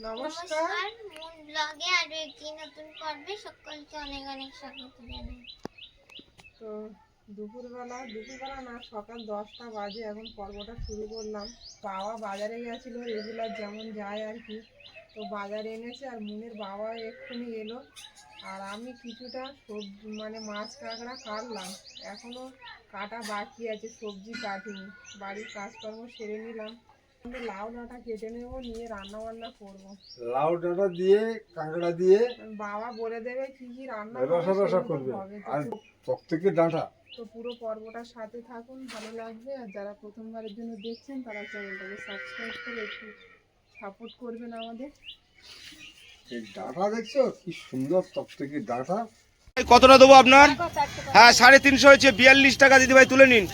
নমস্কার মুন ব্লগে আরো একটি নতুন পর্বে সকলকে অনেক অনেক স্বাগত জানাই। তো দুপুরবেলা না সকাল 10টা বাজে এখন পর্বটা শুরু করলাম। বাবা বাজারে গেছিল রেগুলার যেমন যায় আর কি, তো বাজারে এনেছে আর মুনের বাবা এক্ষুনি এলো। আর আমি কিছুটা সবজি মানে মাছ কাঁকড়া কাটলাম, এখনও কাটা বাকি আছে, সবজি কাটিনি, বাড়ির কাজকর্ম সেরে নিলাম। লাউ ডাঁটা কেটে নেবো, নিয়ে রান্না বান্না করবো। লাউ ডাঁটা দিয়ে কাঁকড়া দিয়ে বাবা বলে দেবে কি কি রান্না রসা রসা করবে আর টকটকে ডাঁটা। তো পুরো পর্বটার সাথে থাকুন, ভালো লাগবে। আর যারা প্রথমবারের জন্য দেখছেন তারা চ্যানেলটাকে সাবস্ক্রাইব করে একটু সাপোর্ট করবেন আমাদের। এই ডাঁটা দেখছো কি সুন্দর টকটকে ডাঁটা। কতটা দেবো আপনার? হ্যাঁ 350 হয়েছে, 42 টাকা দিদি ভাই তুলে নিন।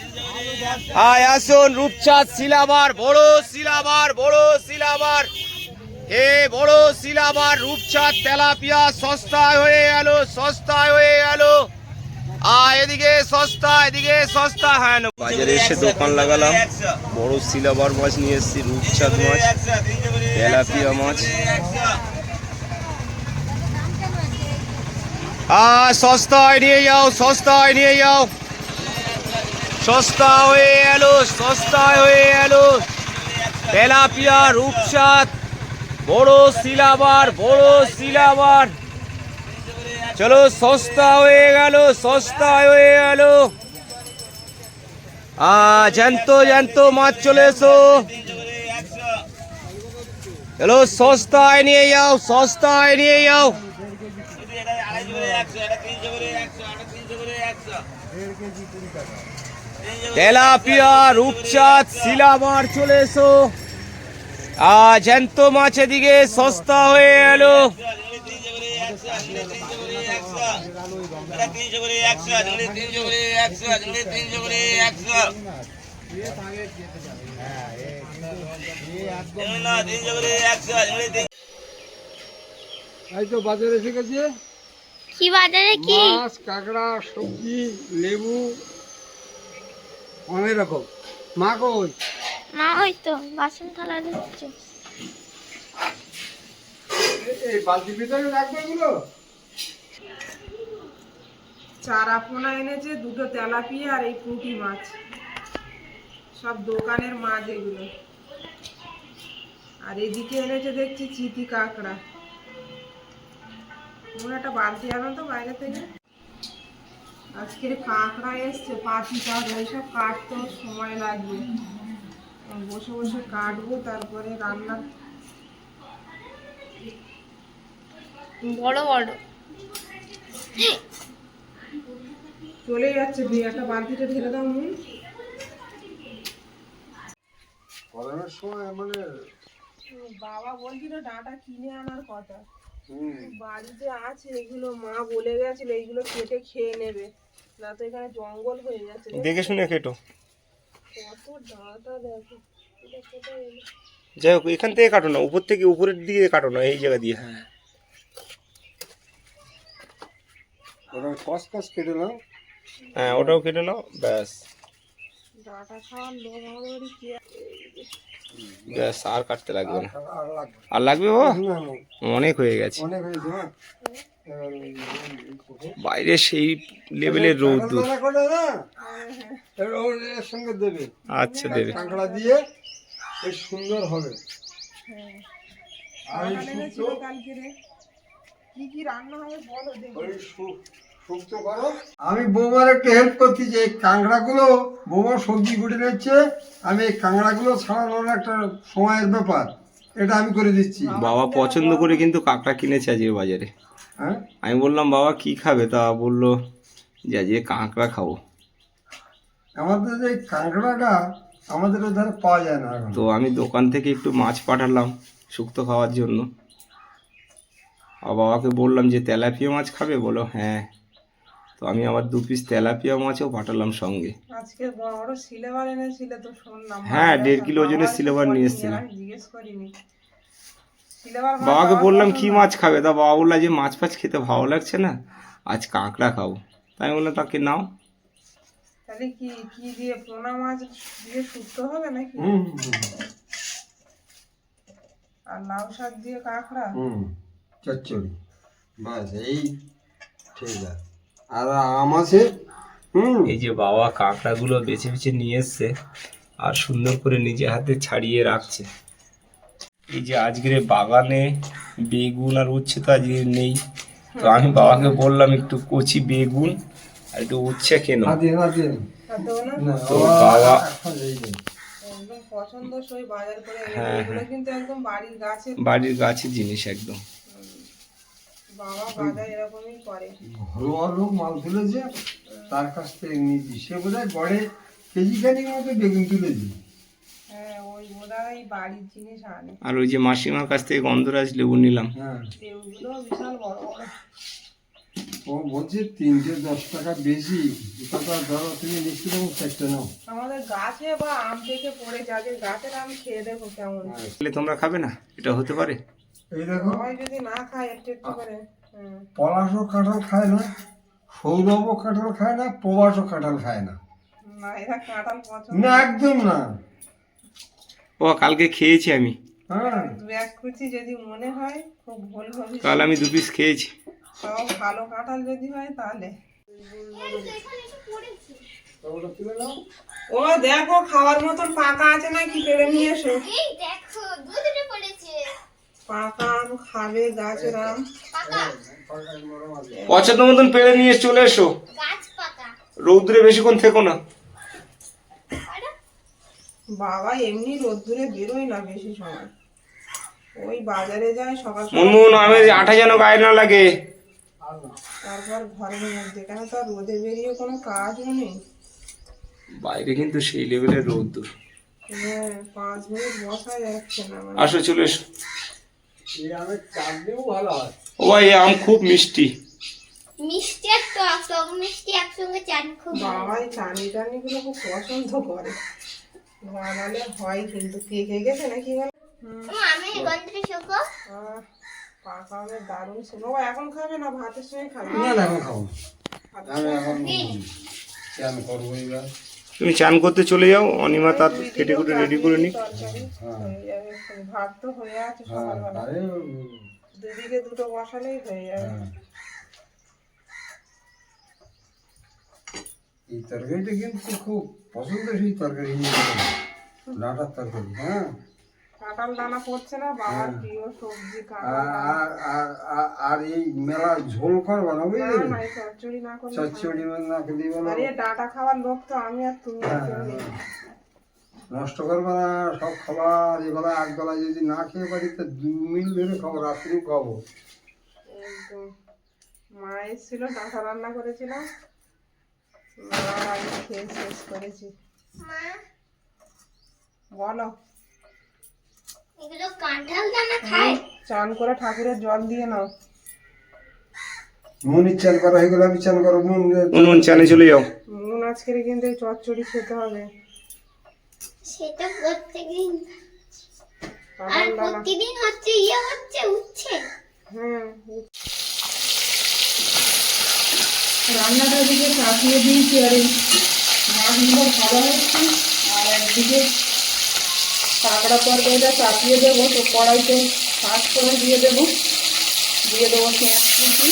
হ্যাঁ আসুন, রূপচাঁদ সিলাবার, বড় সিলাবার, হে বড় সিলাবার রূপচাঁদ তেলাপিয়া সস্তায় হয়ে গেল। এদিকে সস্তা হ্যাঁ। বাজারে এসে দোকান লাগালাম, বড় সিলাবার মাছ নিয়ে এসেছি, রূপচাঁদ মাছ, তেলাপিয়া মাছ। সস্তায় নিয়ে যাও, সস্তা হয়ে গেল। তেলাপিয়া রূপচাঁদ বড় সিলাবার, চলো সস্তা হয়ে গেল। জ্যান্ত মাছ চলে এসো, চলো সস্তায় নিয়ে যাও। তেলাপিয়া রূপচাঁদ সিলাবার চলে এসো। জ্যান্ত মাছ এদিকে সস্তা হয়ে গেল। এই তো বাজারে এসে গেছে। কি বাজারে কি? মাছ, কাঁকড়া, সবজি, লেবু, অনেক রকম। মা কই? মা ওই তো বাসন থালা দিচ্ছে। এই বালতির ভিতরে রাখবে এগুলো। চারা পোনা এনেছে, 2টো তেলাপিয়া আর এই পুঁটি মাছ, সব দোকানের মাছ এগুলো। আর এদিকে এনেছে দেখছি চিতি কাঁকড়া। মনে একটা বালতি আনো তো বাইরে থেকে। আজকের কাঁকড়া এসছে, পাতি কাঁকড়া, এইসব কাটতে সময় লাগবে, বসে কাটবো, তারপরে রান্না। বড় চলে যাচ্ছে, একটা বালতিতে ঢেলে দাও নুন। গরমের সময় মানে বাবা বলছিল ডাঁটা কিনে আনার কথা, বাড়িতে আছে এগুলো, মা বলে গেছিল এইগুলো কেটে খেয়ে নেবে, না তো এখানে জঙ্গল হয়ে যাচ্ছে। দেখে শুনে কেটো। কত ডাঁটা দেখো, এটা কোথায় এলো? যাই হোক, এখান থেকে কাটো না, উপরের দিকে কাটো না, এই জায়গা দিয়ে। হ্যাঁ ওরকম কস কেটে নাও। হ্যাঁ ওটাও কেটে নাও, ব্যাস। ডাঁটা খাওয়ার লোক আমাদের কি? ব্যাস, আর কাটতে লাগবে না। আর লাগবে বাবা? অনেক হয়ে গেছে। বাইরে সেই লেভেলের রোদ্দুর। এর সঙ্গে দেবে। আচ্ছা দেবে। কাঁকড়া দিয়ে বেশ সুন্দর হবে। আর কালকে রে কি রান্না হবে বলো দেখি। আমি বৌমার একটু হেল্প করছি, যে কাঁকড়াগুলো বৌমা সবজি কুটে নিচ্ছে, আমি এই কাঁকড়াগুলো ছাড়ানোর একটা সময়ের ব্যাপার, এটা আমি করে দিচ্ছি। বাবা পছন্দ করে কিন্তু কাঁকড়া কিনেছে আজকে বাজারে। হ্যাঁ আমি বললাম বাবা কি খাবে, তা বললো যে আজকে কাঁকড়া খাবো। আমাদের এই কাঁকড়াটা আমাদের ওধারে পাওয়া যায় না এখন। তো আমি দোকান থেকে একটু মাছ পাঠালাম শুক্তো খাওয়ার জন্য। আর বাবাকে বললাম যে তেলাপিয়া মাছ খাবে, বলো হ্যাঁ। তো আমি আবার 2 পিস তেলাপিয়া মাছও পাঠালাম সঙ্গে। আজকে বড় সিলেবার এনেছিল তো শুনলাম। হ্যাঁ 1.5 কিলো ওজনের সিলেবার নিয়ে এসেছিলাম। জিজ্ঞেস করিনি সিলেবার। বাবাকে বললাম কি মাছ খাবে, তা বাবা বললো যে মাছ ফাছ খেতে ভালো লাগছে না, আজ কাঁকড়া খাবো। তাই আমি বললাম তাকে নাও। তাহলে কি দিয়ে পোনা মাছ দিয়ে শুক্তো হবে নাকি? আর লাউ শাক দিয়ে কাঁকড়া। চচ্চড়ি, বাস এই ঠিক আছে। আর আম আছে। এই যে বাবা কাঁকড়াগুলো বেছে বেছে নিয়ে এসছে আর সুন্দর করে নিজে হাতে ছাড়িয়ে রাখছে। এই যে আজকের বাগানে বেগুন আর উচ্ছে তো আজকে নেই, তো আমি বাবাকে বললাম একটু কচি বেগুন আর একটু উচ্ছে কেন। আর দেবো না? তো বাবা একদম পছন্দসই বাজার করে এনেছে। হ্যাঁ, এগুলো কিন্তু একদম বাড়ির গাছের। বাড়ির গাছের জিনিস একদম। বাবা বাজার এরকমই করে। ঘরোয়া লোক মাল তুলেছে, তার কাছ থেকে নিয়েছি। সে বোধহয় গড়ে কেজি খানিক মতো বেগুন তুলেছি। হ্যাঁ, ওই ওরাই বাড়ির জিনিস আনে। আর ওই যে মাসিমার কাছ থেকে গন্ধরাজ লেবু নিলাম। হ্যাঁ, সেগুলো বিশাল বড় বড়। ও বলছে 310 টাকা বেশি। টাকা ধরো তুমি নিচ্ছি, তখন চারটে নাও। আমাদের গাছে বা আম থেকে পড়ে যাদের গাছের আম খেয়ে দেখো কেমন। তোমরা খাবে না? এটা হতে পারে। এই দেখো, সবাই যদি না খায় একটু একটু করে। পলাশও কাঁঠাল খায় না, সৌরভও কাঁঠাল খায় না, প্রবাসও কাঁঠাল খায় না। না, এরা কাঁঠাল পছন্দ। না, একদম না। ও কালকে খেয়েছি আমি, হ্যাঁ, দু এক কুচি যদি মনে হয় খুব ভুল হবে। কাল আমি 2 পিস খেয়েছি। সব ভালো কাঁঠাল যদি হয় তাহলে। তুলে নাও। ও দেখো খাওয়ার মতন পাকা আছে না কি, পেড়ে নিয়ে এসো। এই দেখো দুধটা পড়েছে। পাকা আম খাবে, গাছের আম। পাকা পছন্দ মতন পেড়ে নিয়ে চলে এসো, গাছ পাকা। রৌদ্রে বেশিক্ষণ থেকো না। আরে বাবা এমনি রোদ্দুরে বেরোয় না বেশি সময়, ওই বাজারে যায় সকাল সকাল। মুনমুন আমি আঠা যেন গায়ে না লাগে। তারপর ঘরের মধ্যে, কেন তো আর রোদে বেরিয়ে কোনো কাজও নেই। বাইরে কিন্তু সেই লেভেলের রৌদ্র। হ্যাঁ, 5 মিনিট বসা যাচ্ছে না মানে। আসো চলে এসো। এই আমের চাটনিও ভালো হয়। ও ভাই এই আম খুব মিষ্টি। মিষ্টি আর টক মিষ্টি একসঙ্গে চান খুব ভালো। বাবাই চানি টানি গুলো খুব পছন্দ করে, বানালে হয় কিন্তু। পেকে গেছে নাকি বলো? আমি গন্ধটা শুকো। পাকা আমের দারুণ ছিল। ও এখন খাবে না, ভাতের সঙ্গে খাবে। না না, এখন খাবো। আমি এখন চান করবো এবার। তুমি চান করতে চলে যাও, অনিমা তার কেটে কুটে রেডি করে নি। তরকারি হয়ে যাবে। ভাত তো হয়ে আছে হ্যাঁ, সকালবেলা, আরে, দুদিকে দুটো বসালেই হয়ে যাবে। হ্যাঁ। এই তরকারিটা কিন্তু খুব পছন্দসই তরকারি, ডাঁটার তরকারি। হ্যাঁ, কাঁঠাল দানা পড়ছে না, বাবার প্রিয় সবজি কাঁঠাল দানা। আর এই মেলা ঝোল করবা না, না বুঝলি? না, এই চচ্চড়ি না করলে চচ্চড়ি না খেলে বলো, আরে ডাঁটা খাওয়ার লোক তো আমি আর তুমি আর কেউ নেই। নষ্ট করবে না সব খাবার। এবেলা একবেলা যদি না খেয়ে পারি তো 2 মিল ধরে খাবো, রাত্রেও খাবো। একদম। মা এসেছিল, ডাঁটা রান্না করেছিলাম, মা আর আমি খেয়ে শেষ করেছি। মা বলো। এগুলো কাঁঠাল দানা খায়? চান করে ঠাকুরের জল দিয়ে নাও। মনির চান করা হয়ে গেলে আমি চান করবো। মুনমুন চানে চলে যাও। মন আজকের কিন্তু এই চচ্চড়ি খেতে হবে। সেটা প্রত্যেকদিন। আর কাঁঠাল দানা। প্রতিদিন হচ্ছে হচ্ছে উচ্ছে। হ্যাঁ, রান্নাটা দিকে চাপিয়ে দিয়েছি, আর এই মাছগুলো ভালো হচ্ছে। আর একদিকে কাঁকড়া তরকারিটা চাপিয়ে দেবো, তো কড়াইতে পাঁচ করে দিয়ে দেবো পেঁয়াজ কুচি,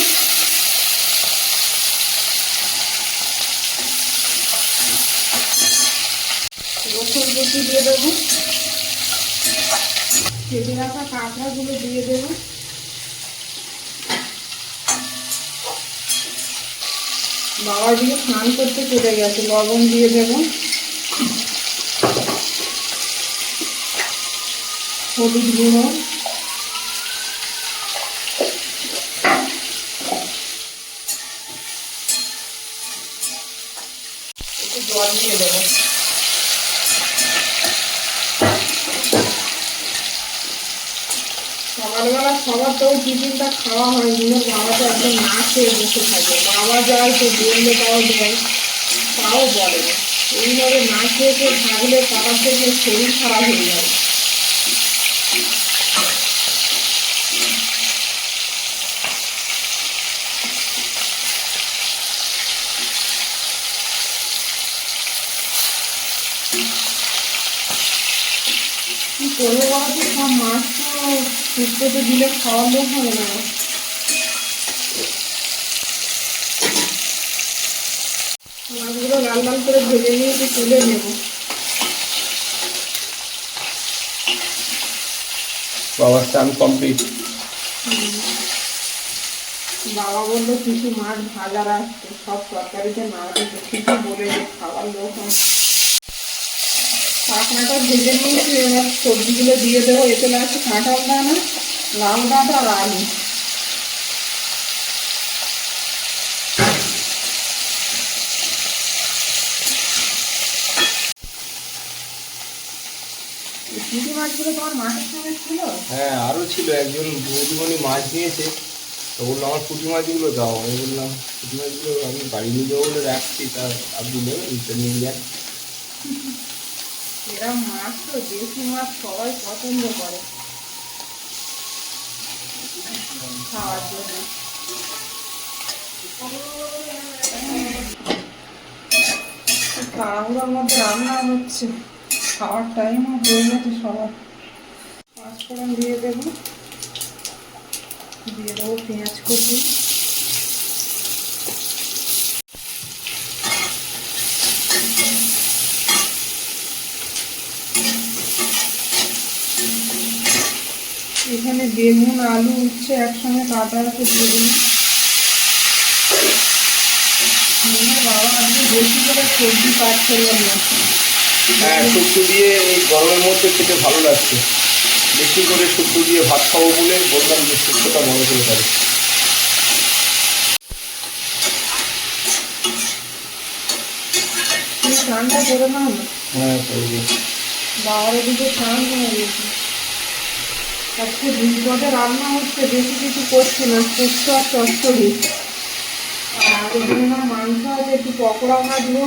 রসুন কুচি দিয়ে দেবো, কেটে রাখা কাঁকড়াগুলো দিয়ে দেবো। বাবা দিকে স্নান করতে চলে গেছে, লবণ দিয়ে দেবো, হলুদ গুঁড়ো, একটু জল দিয়ে দেবো। সকালবেলা সবার তো টিফিনটা খাওয়া হয়নি, বাবা তো একদম না খেয়ে বসে থাকে। বাবা যায় তো বললে তাও দেয়, তাও বলে না। এইভাবে না খেয়ে খেয়ে থাকলে সকাল থেকে শরীর খারাপ হয়ে যায়। কি করে বলো তো, সব মাছ তো শুক্তোতে দিলে খাওয়ার লোক হবে না। মাছগুলো লাল লাল করে ভেজে নিয়ে একটু তুলে নেব। বাবার স্নান কমপ্লিট। বাবা বললো কিছু মাছ ভাজা রাখতে, সব তরকারিতে না দিতে, কিছু বলে যে খাবার লোক হয়। কাঁকড়াটা ভেজে নিয়েছি, এবার সবজিগুলো দিয়ে দেবো। এতে লাগছে কাঁঠাল দানা, লাউ ডাঁটা আর আলু। চিংড়ি মাছগুলো তোমার মাছের সঙ্গে ছিল? হ্যাঁ, আরও ছিল। একজন বৌদিমণি মাছ নিয়েছে, তো বললো আমার পুঁটি মাছগুলো দাও। আমি বললাম পুঁটি মাছগুলো আমি বাড়ি নিয়ে যাবো বলে রাখছি, তা আপনি নেবেন তো নিয়ে যান। এরা মাছ তো দেশি মাছ সবাই পছন্দ করে খাওয়ার জন্য। তাড়াহুড়োর মধ্যে রান্না হচ্ছে, খাওয়ার টাইমও হয়ে গেছে সবার। পাঁচফোড়ন দিয়ে দেবো পেঁয়াজ কুচি। এখানে বেগুন আলু উচ্ছে একসঙ্গে কাটা আছে দিয়ে দেবো। বাবা আজকে বেশি করে সবজি কাটছে না। হ্যাঁ, শুক্তো দিয়ে এই গরমের মধ্যে খেতে ভালো লাগছে। বেশি করে শুক্তো দিয়ে ভাত খাবো বলে বললাম যে শুক্তোটা মনে করে পারি। তুমি স্নানটা করে নাও না। হ্যাঁ, করবো। বাবার এদিকে স্নান হয়ে গেছে। আজকে দুই পদে রান্না হচ্ছে, বেশি কিছু করছি না, শুক্তো আর চচ্চড়ি। আর আগের দিন আমার মাংস আছে, একটু পকোড়া ভাজবো।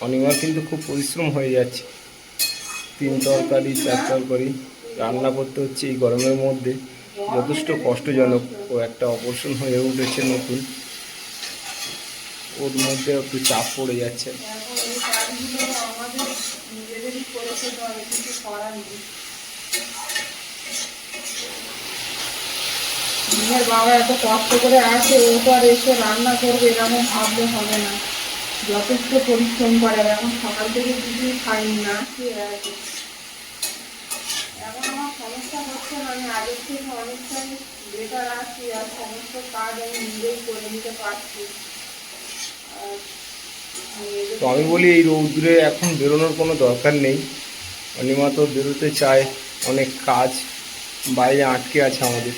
অনিমার কিন্তু খুব পরিশ্রম হয়ে যাচ্ছে। 3 তরকারি 4 তরকারি রান্না করতে হচ্ছে এই গরমের মধ্যে, যথেষ্ট কষ্টজনক। ও একটা অপারেশন হয়ে উঠেছে নতুন, ওর মধ্যে একটু চাপ পড়ে যাচ্ছে। এখন এই কাজগুলো আমাদের নিজেদেরই করে খেতে হবে, কিছু করার নেই। নিজের বাবা এত কষ্ট করে আসে, ও তো আর এসে রান্না করবে এরকম ভাবলে হবে না। যথেষ্ট পরিশ্রম করে। এখন সকাল থেকে কিছুই খাইনি না, খেয়ে আছে। এখন আমার সমস্যা হচ্ছে না, আমি আগের থেকে অনেকটাই বেটার আছি, আর সমস্ত কাজ আমি নিজেই করে নিতে পারছি। তো আমি বলি এই রৌদ্রে এখন বেরোনোর কোনো দরকার নেই। অনিমা তো বেরোতে চায়, অনেক কাজ বাইরে আটকে আছে আমাদের।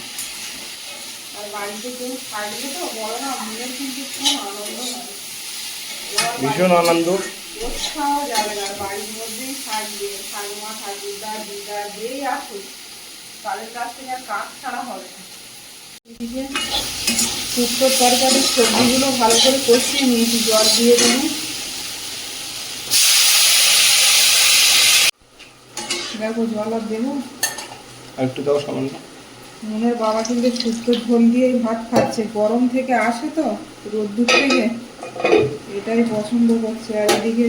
আর বাড়িতে কেউ থাকলে তো বড় না, মনে কিন্তু খুব আনন্দ হয়। ভীষণ আনন্দ। কোথাও যাবে না, বাড়ির মধ্যেই থাকবে। ঠাকুমা ঠাকুরদা দিদা যেই আসুক, তাদের কাছ থেকে আর কাজ ছাড়া হবে না। এদিকে শুক্তোর তরকারির সবজিগুলো ভালো করে কষিয়ে নিয়েছি, জল দিয়ে দেবো। দেখো জল আর দেবো। আর একটু দাও সামান্য। মনের বাবা কিন্তু শুক্তো ঝোল দিয়েই ভাত খাচ্ছে, গরম থেকে আসে তো রোদ্দুর থেকে, এটাই পছন্দ করছে। আর এদিকে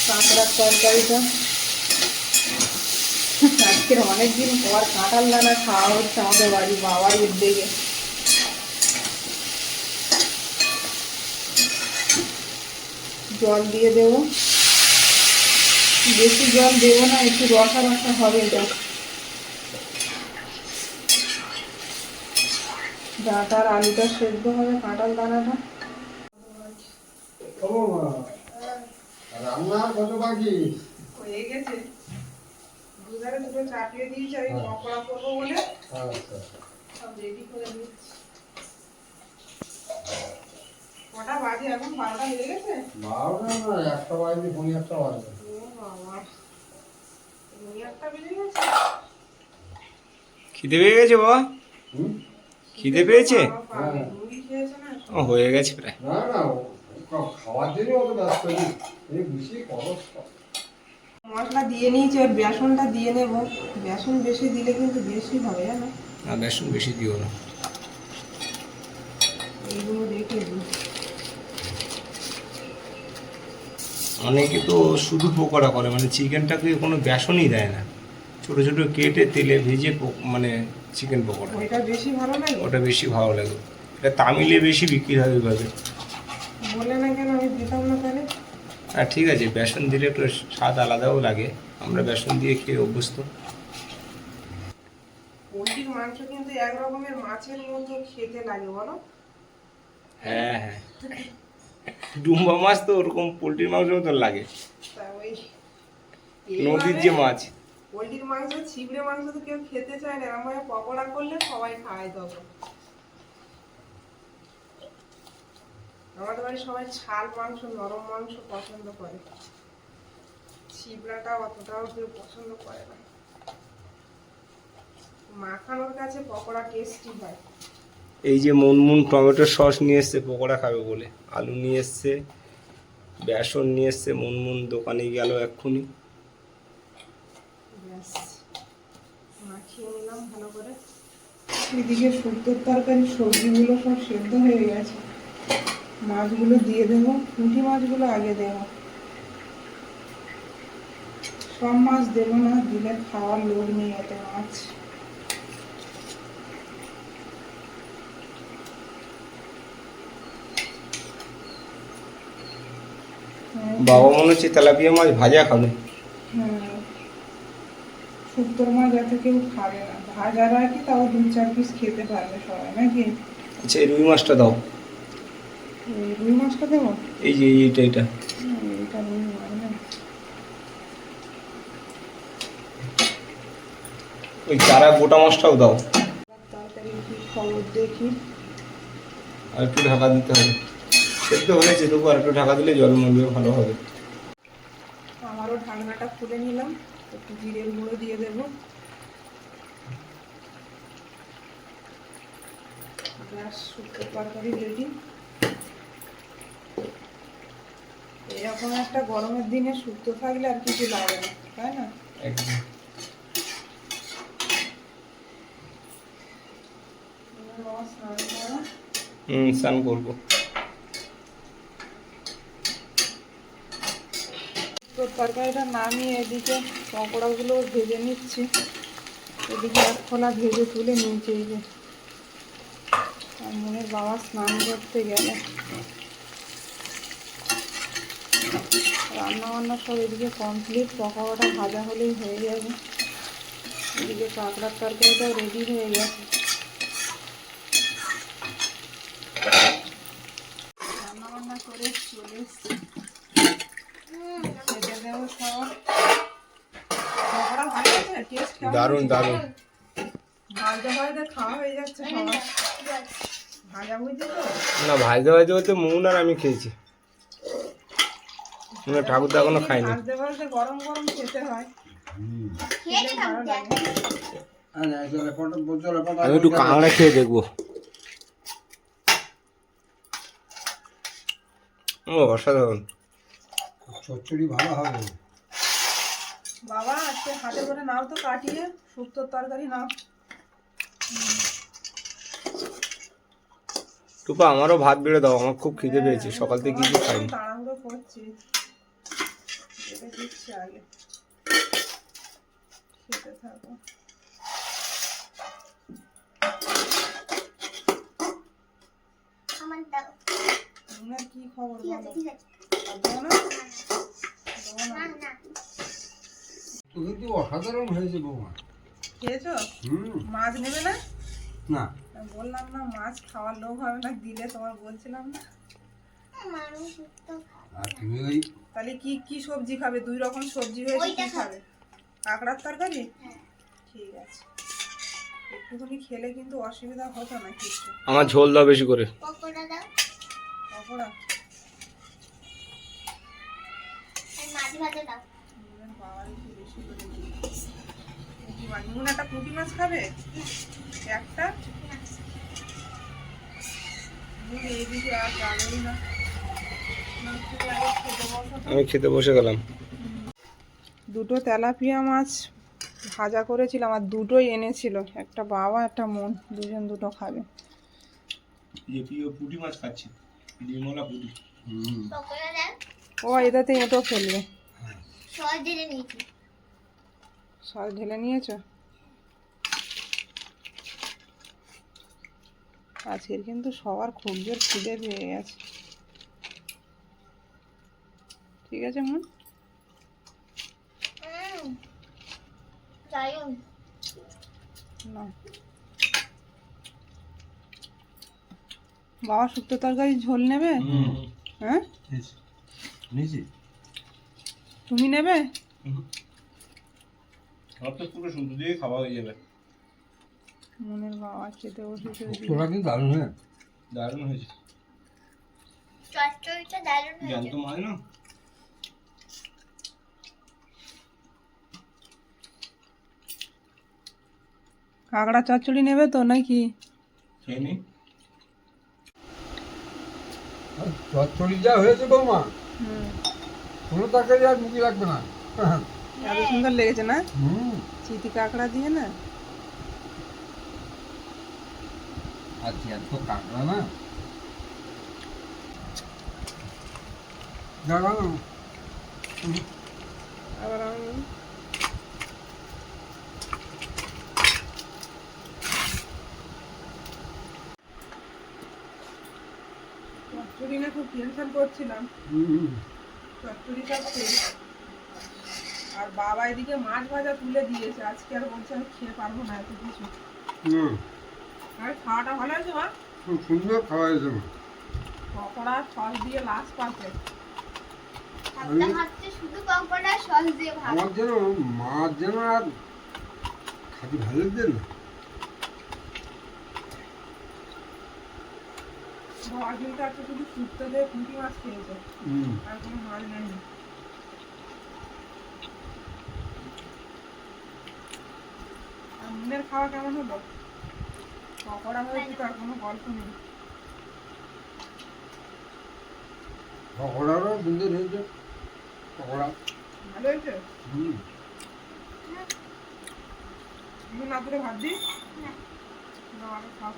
কাঁকড়ার তরকারিটা, আজকের অনেকদিন পর কাঁঠাল দানা খাওয়া হচ্ছে আমাদের বাড়ি বাবার উদ্যোগে। জল দিয়ে দেব, বেশি জল দেবো না, একটু রসা রসা হবে এটা। ডাঁটার আলুটা সেদ্ধ হবে, কাঁঠাল দানাটা। রান্না কত বাকি? হয়ে গেছে, দুধারে দুটো চাপিয়ে দিয়েছি, আমি পকোড়া করবো বলে সব রেডি করে দিচ্ছি। কটা বাজে এখন? 12টা হয়ে গেছে। 12টা না, 1টা বাজে, 1:30 বাজে। ও বাবা, 1:30 বেজে গেছে। খিদে পেয়ে গেছে বাবা? খিদে পেয়েছে? মুড়ি খেয়েছে না? ও হয়ে গেছে প্রায়। না না, খাওয়ার জন্য অত ব্যস্ত নেই, এই বুঝিয়ে খরচ। মশলা দিয়ে নিয়েছি, আর বেসনটা দিয়ে নেব। বেসন বেশি দিলে কিন্তু বেশি হবে, জানো? না, বেসন বেশি দিও না। এইগুলো রেখে দিই। অনেকে তো শুধু পকোড়া করে, মানে চিকেনটাকে কোনো বেসনই দেয় না, ছোট ছোট কেটে তেলে ভেজে মানে চিকেন পকোড়া, ওইটা বেশি ভালো লাগে। ওটা বেশি ভালো লাগে। এটা তামিলে বেশি বিক্রি হয় ওইভাবে। বলে না কেন, আমি দিতাম না তাহলে। হ্যাঁ ঠিক আছে, বেসন দিলে একটু স্বাদ আলাদাও লাগে, আমরা বেসন দিয়ে খেয়ে অভ্যস্ত। পোলট্রির মাংস কিন্তু এক রকমের মাছের মতো খেতে লাগে বলো। হ্যাঁ হ্যাঁ, ডুম্বা মাছ তো ওরকম পোলট্রির মাংসের মতো লাগে, তা ওই নদীর যে মাছ। পোলট্রির মাংস, ছিবড়ে মাংস তো কেউ খেতে চায় না, আমার পকোড়া করলে সবাই খায় তখন। আমাদের বাড়ি সবাই ছাল মাংস, নরম মাংস পছন্দ করে, ছিবড়াটা অতটাও কেউ পছন্দ করে না। মাখানোর কাছে পকোড়া টেস্টি হয়। এই যে মুনমুন টমেটো সস নিয়ে এসছে পকোড়া খাবে বলে, আলু নিয়ে এসছে, বেসন নিয়ে এসছে, মুনমুন দোকানে গেল এক্ষুনি। ব্যাস, মাখিয়ে নিলাম ভালো করে। এদিকে শুক্তোর তরকারি সবজিগুলো সব সেদ্ধ হয়ে গেছে, মাছগুলো দিয়ে দেবো। পুঁটি মাছগুলো আগে দেবো, সব মাছ দেবো না, দিলে খাওয়ার লোক নেই এত মাছ। বাবা মনে হচ্ছে তেলাপিয়া মাছ ভাজা খাবে। হ্যাঁ, শুক্তোর মাছ এত কেউ খাবে না, ভাজা রাখি তাও 2-4 পিস খেতে পারবে সবাই নাকি। আচ্ছা এই রুই মাছটা দাও, এই রুই মাছটা দেবো। এই যে এইটা এটা রুই মাছ না। ওই চারা গোটা মাছটাও দাও। তাড়াতাড়ি কি খবর দেখি। আর একটু ঢাকা দিতে হবে, সেদ্ধ হয়েছে তবু আর একটু ঢাকা দিলে জল মরবে ভালো হবে। আমারও ঢাকনাটা খুলে নিলাম, একটু জিরের গুঁড়ো দিয়ে দেবো। ব্যাস, শুক্তোর তরকারি রেডি। এরকম একটা গরমের দিনে শুক্তো থাকলে আর কিছু লাগে না, তাই না? একদম। বাবা স্নান করো। স্নান করবো। শুক্তোর তরকারিটা নামিয়ে এদিকে পকোড়াগুলো ভেজে নিচ্ছি। এদিকে এক খোলা ভেজে তুলে নিয়েছি এই যে। আর মনের বাবা স্নান করতে গেলে। রান্না বান্না সব এদিকে কমপ্লিট, পকোড়াটা ভাজা হলেই হয়ে যাবে। এদিকে কাঁকড়ার তরকারিটাও রেডি হয়ে গেছে। রান্না বান্না করে চলে এসছি, খেতে দেবো সব। পকোড়া ভালো আছে, টেস্ট কেমন? দারুণ দারুণ। ভাজা ভাজা খাওয়া হয়ে যাচ্ছে সবার। ভাজা বুঝি তো না ভাজতে ভাজতে বলতে মুন আর আমি খেয়েছি, ঠাকুর দা এখনো খাইনি। ভাজতে ভাজতে গরম গরম খেতে হয়, খেলে ভালো লাগে। আমি একটু কাঁকড়া খেয়ে দেখবো। ও অসাধারণ, চচ্চড়ি ভালো হবে। বাবা আজকে হাতে করে নাও তো কাটিয়ে, শুক্তোর তরকারি নাও। টুপা আমারও ভাত বেড়ে দাও, আমার খুব খিদে পেয়েছে, সকাল থেকে কিছু খাইনি। তাড়াহুড়ো করছি, এটা দিচ্ছি আগে, খেতে থাকো। আমার দাও। নুনের কি খবর ঠিক বলো? আছে ঠিক আছে। আর দেবো না? দেবো না? না না তো কিন্তু অসাধারণ হয়েছে বৌমা। খেয়েছো? হুম। মাছ নেবে না? না, আমি বললাম না মাছ খাওয়ার লোক হবে না, দিলে তোমার বলছিলাম না। মানুষ শুক্তো খাবে। আর তুমি ওই তাহলে কি কি সবজি খাবে? 2 রকম সবজি হয়েছে, ওইটা কি খাবে? কাঁকড়ার তরকারি? হ্যাঁ। ঠিক আছে, একটুখানি খেলে কিন্তু অসুবিধা হতো না কিছু। আমার ঝোল দাও বেশি করে। পকোড়া দাও। পকোড়া আর মাছ ভাজা দাও। নুনের বাবার একটু বেশি করে দিই। পুঁটি মাছ, নুন একটা পুঁটি মাছ খাবে একটা। নুন এইদিকে আর যাবেই না, না একটু আগে খেতে বসো তো। আমি খেতে বসে গেলাম। 2টো তেলাপিয়া মাছ ভাজা করেছিলাম, আর 2টোই এনেছিল, একটা বাবা একটা মন, দুজন 2টো খাবে। পুঁটি মাছ খাচ্ছি, ডিমওয়ালা পুঁটি। পকোড়া দাও। ও এটাতে এঁটো ফেলবে। সস ঢেলে নিয়েছি। সস ঢেলে নিয়েছো? আজকের কিন্তু সবার খুব জোর খিদে পেয়ে গেছে। ঠিক আছে মন? দারুন। না বাবা শুক্তো তরকারি ঝোল নেবে? হ্যাঁ নিয়েছি। তুমি নেবে? আমার তো পুরো শুধু দিয়ে খাওয়া হয়ে যাবে। মনের বাবা খেতে বসেছে। তোরা কিন্তু দারুণ হ্যাঁ, দারুণ হয়েছে। চচ্চড়িটা দারুন হয়েছে। জ্যান্ত মাছ না? কাঁকড়া চচ্চড়ি নেবে তো নাকি? খেয়ে নি। চচ্চড়ি যা হয়েছে বৌমা, হুম, কোনো তরকারি আর মুখে লাগবে না। এত সুন্দর লেগেছে না হুম, চিতি কাঁকড়া দিয়ে না? আচ্ছা এত কাঁকড়া না দেখানো। আবার আমি চচ্চড়ি না খুব টেনশন করছিলাম, চচ্চড়িটা খেয়ে। আর বাবা এদিকে মাছ ভাজা তুলে দিয়েছে, আজকে আর বলছে আমি খেয়ে পারবো না এত কিছু। আর খাওয়াটা ভালো হয়েছে মা? খুব সুন্দর খাওয়া হয়েছে মা। পকোড়া সস দিয়ে লাস্ট পাতে। হাতটা হাততে শুধু পকোড়া সস দিয়ে ভাত। আমার যেন মাছ যেন আর খাতে ভালো লাগছে না। বাবা কিন্তু আজকে শুধু শুক্তো দিয়ে পুঁটি মাছ খেয়েছে, আর কোনো মাছ নেই। আর মুনের খাওয়া কেমন হলো? পকোড়া হয়েছে তো আর কোনো গল্প নেই। পকোড়ারও সুন্দর হয়েছে, পকোড়া ভালো হয়েছে? মুন না তুলে ভাত দিই? না। না, আরো খাও।